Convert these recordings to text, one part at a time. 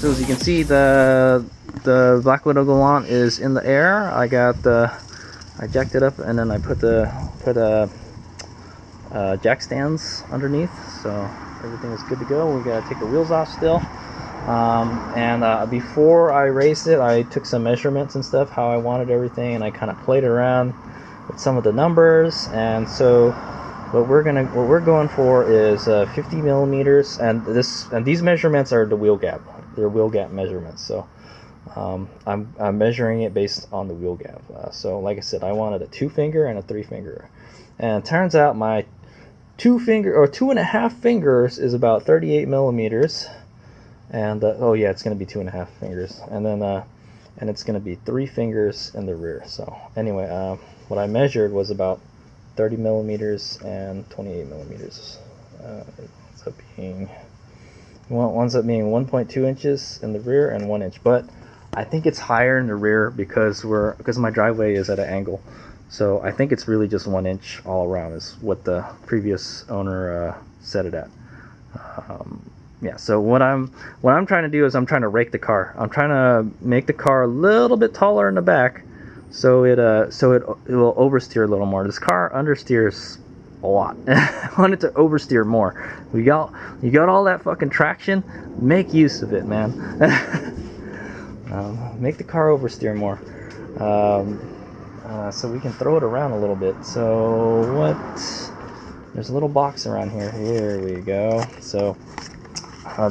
So as you can see, the Black Widow Galant is in the air. I jacked it up, and then I put jack stands underneath, so everything is good to go. We gotta take the wheels off still. Before I raised it, I took some measurements and stuff, how I wanted everything, and I kind of played around with some of the numbers. And so what we're going for is 50 millimeters, and these measurements are the wheel gap. They're wheel gap measurements. So I'm measuring it based on the wheel gap. So like I said, I wanted a 2-finger and a 3-finger, and it turns out my 2.5 fingers is about 38 millimeters. And oh yeah, it's gonna be 2.5 fingers, and then and it's gonna be 3 fingers in the rear. So anyway, what I measured was about 30 millimeters and 28 millimeters. One's up being 1.2 inches in the rear and 1 inch, but I think it's higher in the rear because my driveway is at an angle. So I think it's really just 1 inch all around is what the previous owner set it at. Yeah, so what I'm trying to do is I'm trying to rake the car. I'm trying to make the car a little bit taller in the back, so it will oversteer a little more. This car understeers a lot. I want it to oversteer more. You got all that fucking traction. Make use of it, man. Make the car oversteer more, so we can throw it around a little bit. So there's a little box around here. Here we go. So. I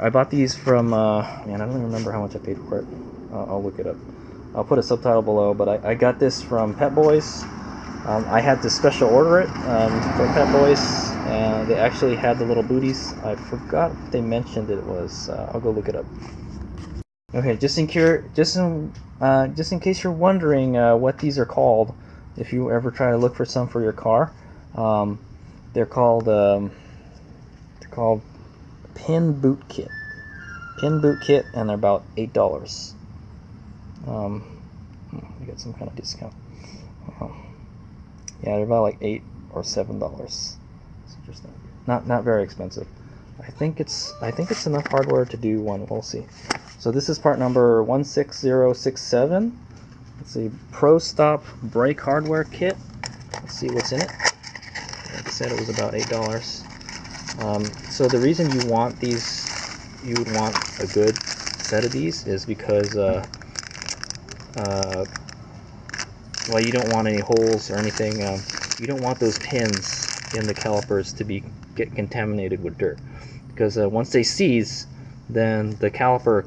bought these from, man, I don't even remember how much I paid for it. I'll look it up. I'll put a subtitle below, but I got this from Pet Boys. I had to special order it for Pet Boys, and they actually had the little booties. I forgot if they mentioned it was. I'll go look it up. Okay, just in case you're wondering what these are called, if you ever try to look for some for your car, they're called pin boot kit, and they're about $8. You get some kind of discount. Yeah, they're about like $8 or $7. It's interesting. Not very expensive. I think it's enough hardware to do one. We'll see. So this is part number 16067. Let's see, Pro Stop brake hardware kit. Let's see what's in it. Like I said, it was about $8. So the reason you would want a good set of these is because well, you don't want any holes or anything. You don't want those pins in the calipers to get contaminated with dirt, because once they seize, then the caliper,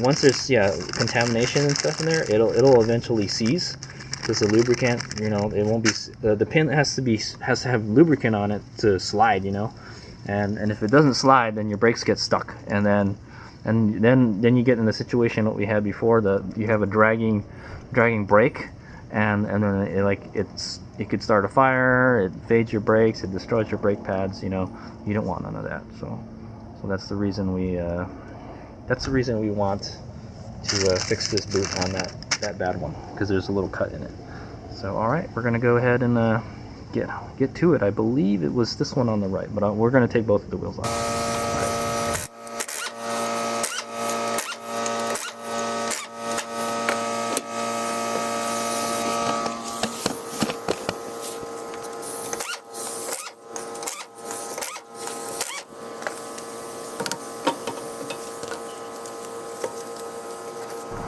once there's contamination and stuff in there, it'll eventually seize. Because the lubricant, it won't be, the pin has to have lubricant on it to slide, and if it doesn't slide, then your brakes get stuck, and then you get in the situation what we had before. You have a dragging brake, and then it could start a fire. It fades your brakes. It destroys your brake pads. You don't want none of that. So that's the reason we want to fix this boot on that bad one, because there's a little cut in it. So alright, we're gonna go ahead and get to it. I believe it was this one on the right, but we're gonna take both of the wheels off.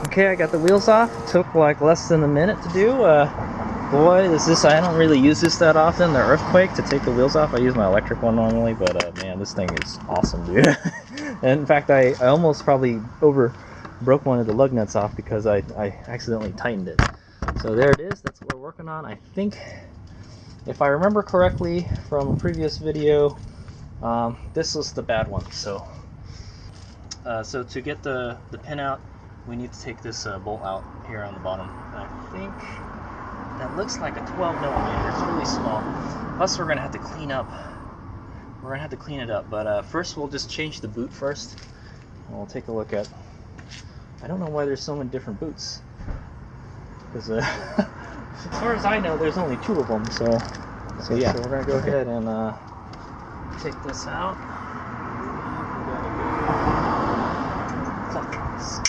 Okay, I got the wheels off. It took like less than a minute to do. Boy, I don't really use this that often, the earthquake, to take the wheels off. I use my electric one normally, but man, this thing is awesome, dude. And in fact, I almost probably broke one of the lug nuts off because I accidentally tightened it. So there it is. That's what we're working on. I think, if I remember correctly from a previous video, this was the bad one. So to get the pin out, we need to take this bolt out here on the bottom. And I think that looks like a 12 millimeter. It's really small. Plus, we're gonna have to clean up. We're gonna have to clean it up. But first, we'll just change the boot first. And we'll take a look at. I don't know why there's so many different boots. Because as far as I know, there's only 2 of them. So yeah. So we're gonna go ahead and take this out. Focus.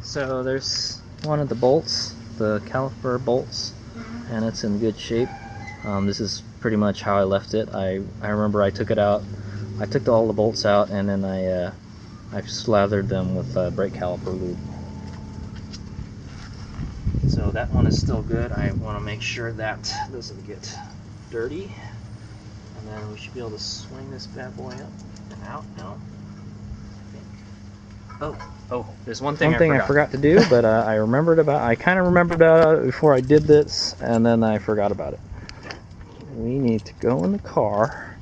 So there's one of the bolts, the caliper bolts, and it's in good shape. This is pretty much how I left it. I remember I took it out. I took all the bolts out, and then I slathered them with brake caliper lube. So that one is still good. I want to make sure that doesn't get dirty, and then we should be able to swing this bad boy up and out now. Oh, there's one thing I forgot to do, but I kind of remembered about it before I did this, and then I forgot about it. We need to go in the car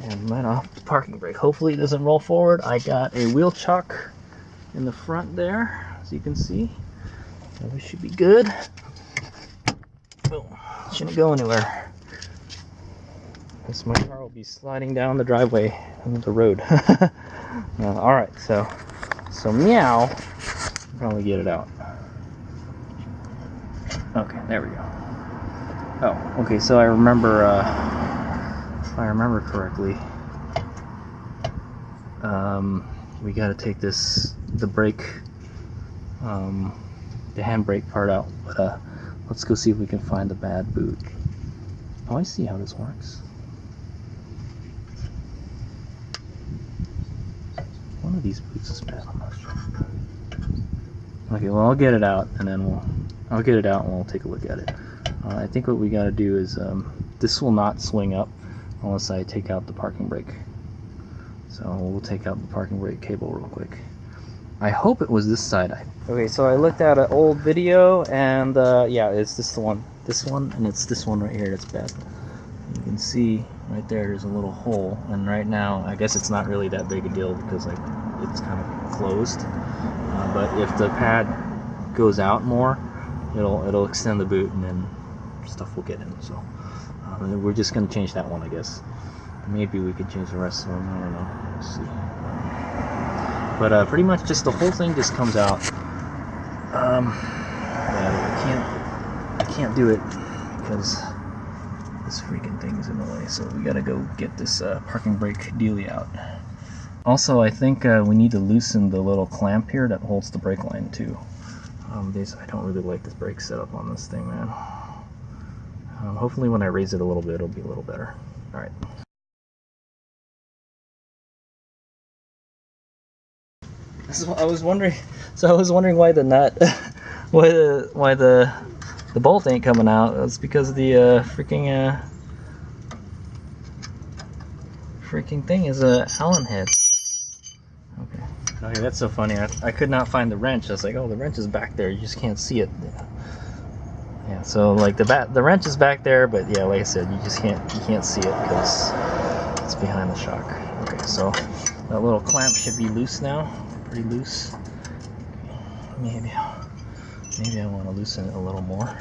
and let off the parking brake. Hopefully it doesn't roll forward. I got a wheel chuck in the front there, as you can see. So we should be good. Boom. Shouldn't go anywhere. Because my car will be sliding down the driveway on the road. Alright, so meow. I'll probably get it out. Okay, there we go. Oh, okay, so I remember, if I remember correctly, we gotta take the brake, the handbrake part out. But let's go see if we can find the bad boot. Oh, I see how this works. One of these boots is bad, I'm not sure. Okay, well, I'll get it out, and then I'll get it out and we'll take a look at it. I think what we gotta do is, this will not swing up unless I take out the parking brake. So we'll take out the parking brake cable real quick. I hope it was this side. Okay, so I looked at an old video, and yeah, it's this one, and it's this one right here that's bad. You can see right there's a little hole, and right now I guess it's not really that big a deal because like it's kind of closed. But if the pad goes out more, it'll extend the boot, and then stuff will get in. So we're just gonna change that one, I guess. Maybe we could change the rest of them. I don't know. Let's see. But pretty much just the whole thing just comes out. Yeah, I can't do it because this freaking thing is in the way. So we gotta go get this parking brake dealie out. Also, I think we need to loosen the little clamp here that holds the brake line too. I don't really like this brake setup on this thing, man. Hopefully when I raise it a little bit, it'll be a little better. All right. I was wondering why the nut, why the bolt ain't coming out. It's because the freaking thing is a Allen head. Okay, that's so funny. I could not find the wrench. I was like, oh, the wrench is back there. You just can't see it. Yeah. So like the wrench is back there, but yeah, like I said, you can't see it because it's behind the shock. Okay, so that little clamp should be loose now. Pretty loose. Maybe I want to loosen it a little more.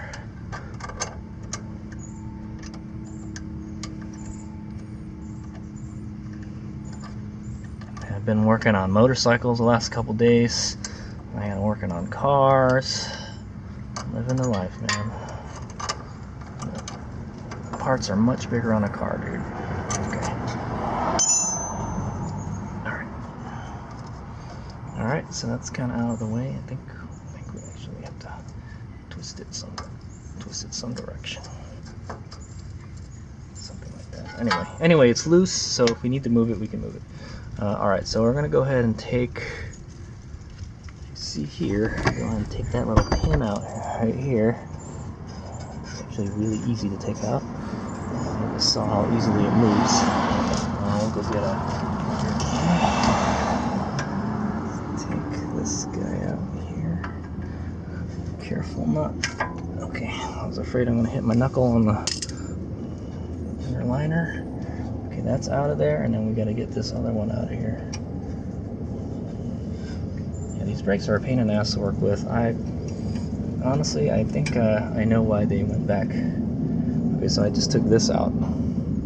I've been working on motorcycles the last couple days. I am working on cars. Living the life, man. The parts are much bigger on a car, dude. Okay. Alright, so that's kind of out of the way. I think we actually have to twist it some direction. Something like that. Anyway, it's loose, so if we need to move it, we can move it. Alright, so we're going to go ahead and take, you see here, go ahead and take that little pin out right here. It's actually really easy to take out. You just saw how easily it moves. We'll go get take this guy out here. Careful not. Okay, I was afraid I'm going to hit my knuckle on the inner liner. Okay, that's out of there, and then we got to get this other one out of here. Yeah, these brakes are a pain in the ass to work with. Honestly, I think I know why they went back. Okay, so I just took this out,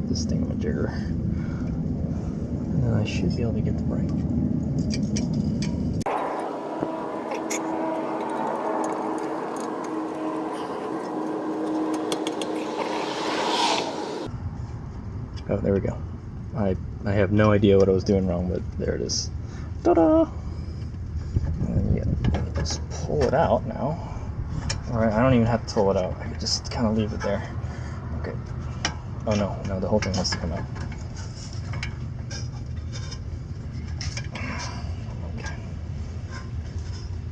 this thingamajigger. then I should be able to get the brake. Oh, there we go. I have no idea what I was doing wrong, but there it is. Ta-da! And yeah, just pull it out now. Alright, I don't even have to pull it out. I can just kind of leave it there. Okay. Oh no, the whole thing has to come out.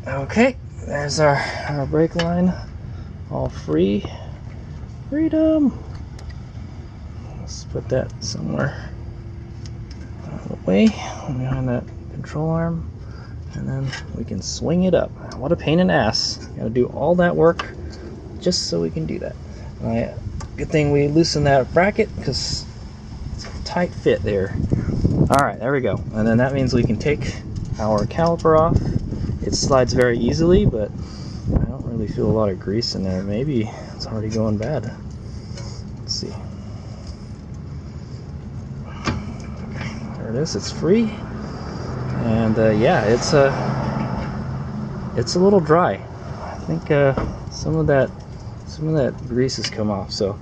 Okay, there's our brake line. All free. Freedom! Let's put that somewhere out of the way, behind that control arm, and then we can swing it up. What a pain in the ass. Gotta do all that work just so we can do that. Good thing we loosened that bracket because it's a tight fit there. Alright, there we go. And then that means we can take our caliper off. It slides very easily, but I don't really feel a lot of grease in there. Maybe it's already going bad. Let's see. There it is, it's free, and yeah, it's a little dry. I think some of that grease has come off. So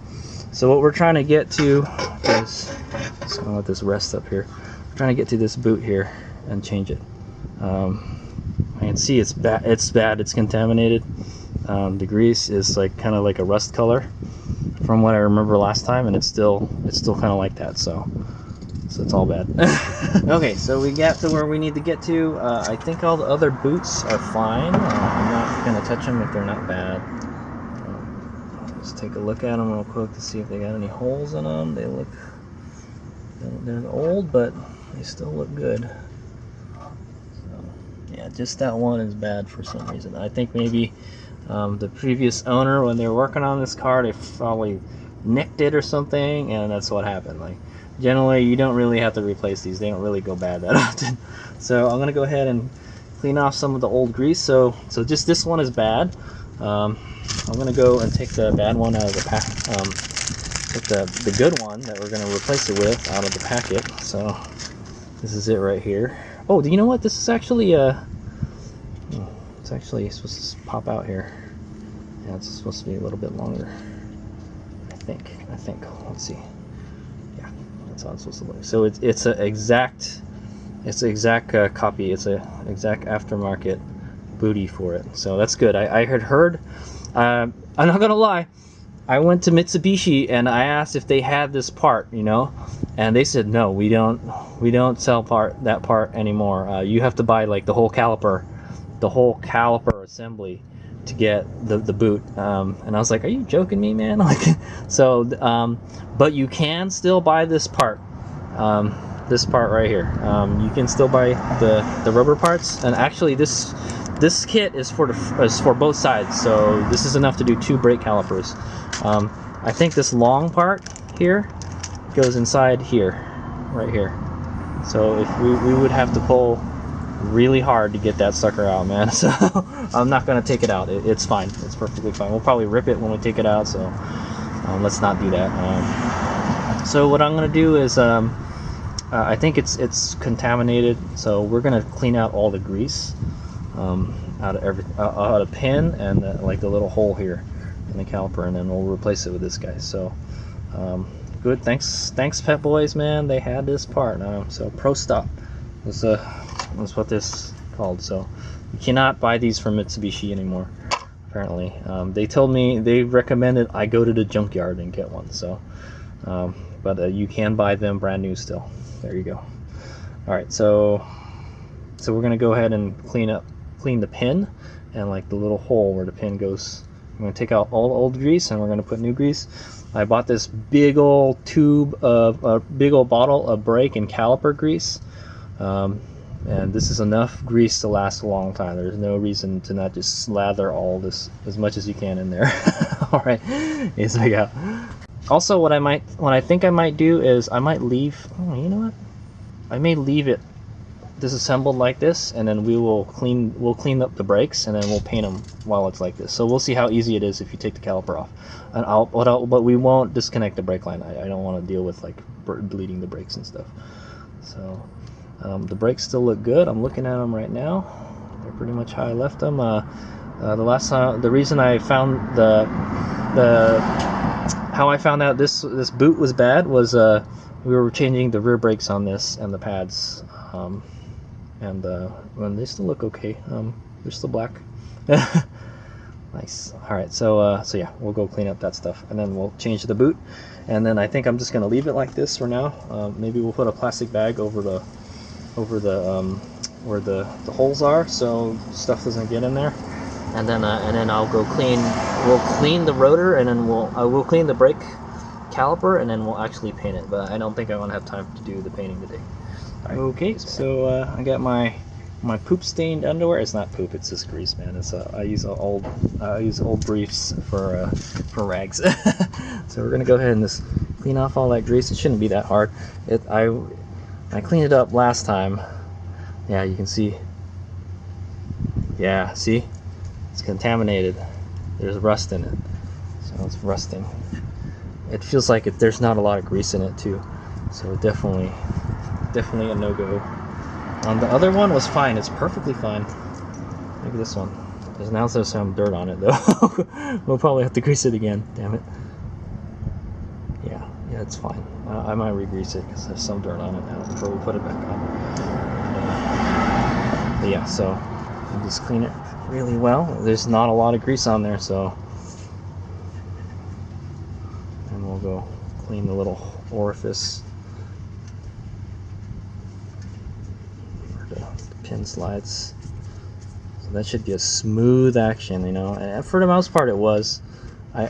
what we're trying to get to is, just gonna let this rest up here. We're trying to get to this boot here and change it. I can see it's bad. It's contaminated. The grease is like kind of like a rust color from what I remember last time, and it's still kind of like that. So it's all bad. Okay, so we got to where we need to get to. I think all the other boots are fine. I'm not going to touch them if they're not bad. Just take a look at them real quick to see if they got any holes in them. They're old, but they still look good. So, yeah, just that one is bad for some reason. I think maybe the previous owner, when they were working on this car, they probably nicked it or something, and that's what happened. Like, generally, you don't really have to replace these. They don't really go bad that often. So I'm gonna go ahead and clean off some of the old grease. So just this one is bad. I'm gonna go and take the bad one out of the pack. Put the good one that we're gonna replace it with out of the packet. So this is it right here. Oh, do you know what? This is actually it's actually supposed to pop out here. Yeah, it's supposed to be a little bit longer. I think. Let's see. That's how it's supposed to look. So it's an exact copy. It's a exact aftermarket booty for it. So that's good. I had heard. I'm not gonna lie. I went to Mitsubishi and I asked if they had this part, you know, and they said no, we don't sell that part anymore. You have to buy like the whole caliper assembly to get the boot. And I was like, are you joking me, man? Like, so but you can still buy this part right here. You can still buy the rubber parts, and actually this kit is for both sides, so this is enough to do 2 brake calipers. I think this long part here goes inside here, right here. So if we would have to pull really hard to get that sucker out, man. So I'm not gonna take it out. It's fine. It's perfectly fine. We'll probably rip it when we take it out, so let's not do that. So what I'm gonna do is I think it's contaminated, so we're gonna clean out all the grease out of pin and like the little hole here in the caliper, and then we'll replace it with this guy. So good. Thanks Pet Boys, man. They had this part. So Pro Stop was what this called. So you cannot buy these from Mitsubishi anymore, apparently. They told me, they recommended I go to the junkyard and get one. So but you can buy them brand new still. There you go. All right, so we're gonna go ahead and clean the pin and like the little hole where the pin goes. I'm gonna take out all the old grease and we're gonna put new grease. I bought this big old bottle of brake and caliper grease, and this is enough grease to last a long time. There's no reason to not just slather all this as much as you can in there. All right, here's we go. Also, what I think I might do is I might leave. Oh, you know what? I may leave it disassembled like this, and then we'll clean up the brakes, and then we'll paint them while it's like this. So we'll see how easy it is if you take the caliper off. And but we won't disconnect the brake line. I don't want to deal with like bleeding the brakes and stuff. So the brakes still look good. I'm looking at them right now. They're pretty much how I left them. The last time, the reason I found how I found out this boot was bad was we were changing the rear brakes on this and the pads, and well, they still look okay. They're still black. Nice. All right, so yeah, we'll go clean up that stuff, and then we'll change the boot, and then I think I'm just gonna leave it like this for now. Maybe we'll put a plastic bag over the where the holes are, so stuff doesn't get in there. And then I'll go clean. We'll clean the rotor, and then we'll clean the brake caliper, and then we'll actually paint it. But I don't think I'm gonna have time to do the painting today. Right, okay, so I got my poop stained underwear. It's not poop, it's just grease, man. It's I use old briefs for rags. So we're gonna go ahead and just clean off all that grease. It shouldn't be that hard. I cleaned it up last time. Yeah, you can see. Yeah, see, it's contaminated. There's rust in it, so it's rusting. It feels like there's not a lot of grease in it too, so definitely a no-go. The other one was fine. It's perfectly fine. Look at this one. Now there's some dirt on it though. We'll probably have to grease it again. Damn it. Yeah, it's fine. I might re-grease it because there's some dirt on it now before we put it back on. But yeah, so you just clean it really well. There's not a lot of grease on there, so. And we'll go clean the little orifice. The pin slides. So that should be a smooth action, you know. And for the most part, it was.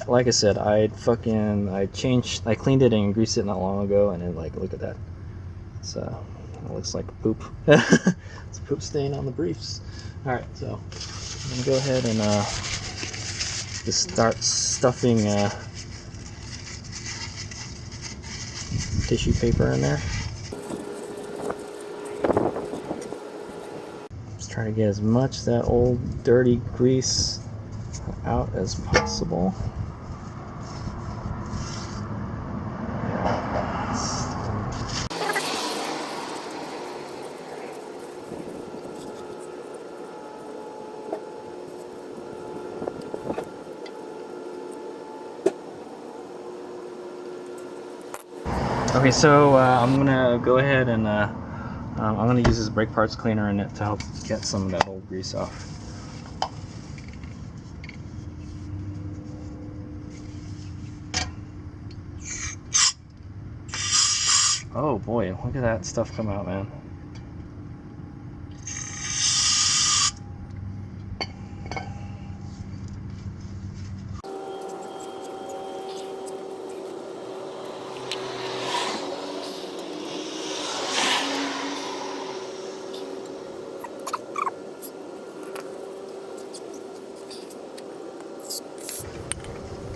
Like I said, I cleaned it and greased it not long ago, and then like, look at that. It looks like poop. It's a poop stain on the briefs. All right, so I'm gonna go ahead and just start stuffing tissue paper in there. Try to get as much of that old dirty grease out as possible. Okay, so I'm gonna go ahead and I'm gonna use this brake parts cleaner in it to help get some of that old grease off. Oh boy, look at that stuff come out, man.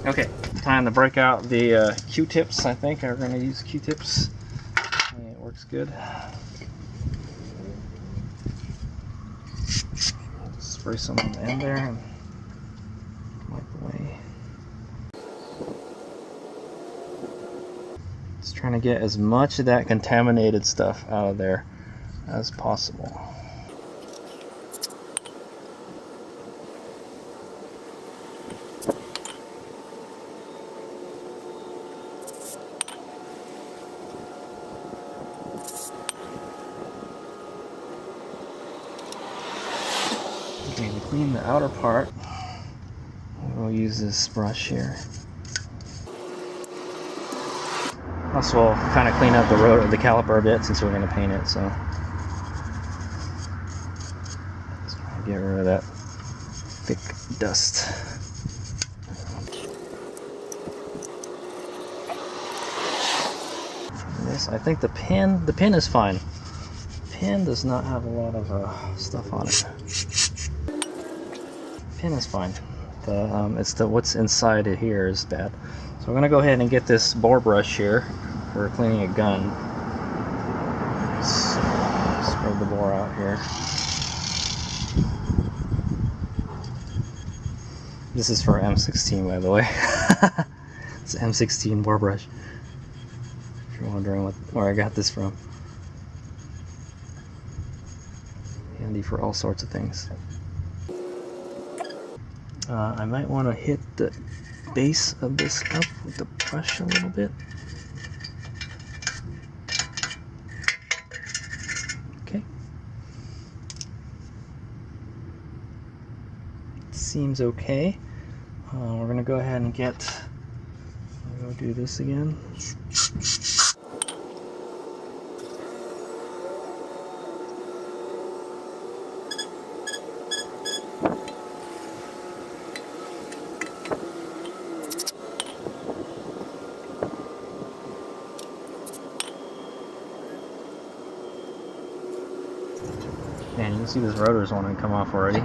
Okay, time to break out the Q-tips. I think I'm going to use Q-tips. It works good. Spray some on the end there and wipe away. Just trying to get as much of that contaminated stuff out of there as possible. Okay, to clean the outer part, we'll use this brush here. Also, we'll kind of clean up the rotor, the caliper a bit since we're going to paint it. So, let's try to get rid of that thick dust. This, I think the pin is fine. The pin does not have a lot of stuff on it. Pin is fine. It's what's inside it here is bad. So we're gonna go ahead and get this bore brush here for cleaning a gun. So, spread the bore out here. This is for M16, by the way. It's an M16 bore brush. If you're wondering where I got this from. handy for all sorts of things. I might want to hit the base of this up with the brush a little bit. Okay. Seems okay. We're going to go ahead and I'll go do this again. Man, you can see this rotor's wanting to come off already.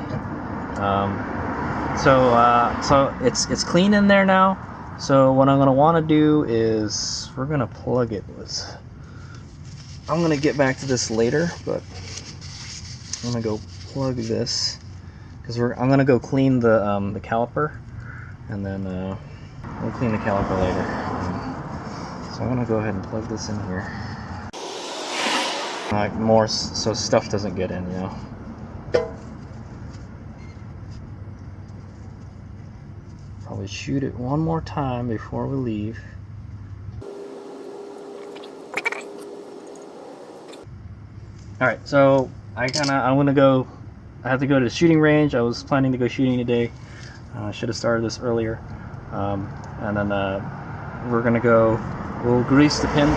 So it's clean in there now. So what I'm gonna want to do is we're gonna plug it with. I'm gonna get back to this later, but I'm gonna go plug this because I'm gonna go clean the caliper, and then we'll clean the caliper later. So I'm gonna go ahead and plug this in here. Like more so stuff doesn't get in, you know. Probably shoot it one more time before we leave. Alright, so I have to go to the shooting range. I was planning to go shooting today. I should have started this earlier. And then we'll grease the pin.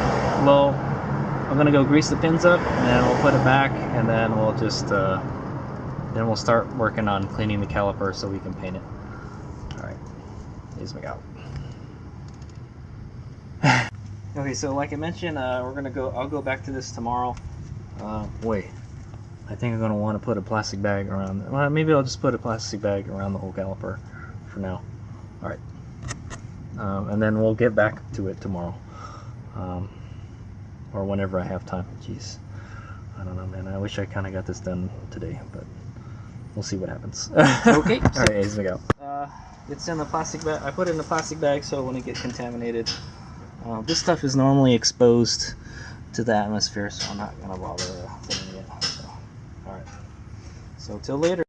I'm gonna go grease the pins up, and then we'll put it back, and then we'll just then we'll start working on cleaning the caliper so we can paint it. All right, here's my out. Okay, so like I mentioned, I'll go back to this tomorrow. Wait, I think I'm gonna want to put a plastic bag around. Well, maybe I'll just put a plastic bag around the whole caliper for now. All right, and then we'll get back to it tomorrow. Or whenever I have time. Jeez, I don't know, man. I wish I kind of got this done today, but we'll see what happens. Okay. All right, here's we go. It's in the plastic bag. I put it in the plastic bag so it wouldn't get contaminated. This stuff is normally exposed to the atmosphere, so I'm not gonna bother putting it in. So, all right. So till later.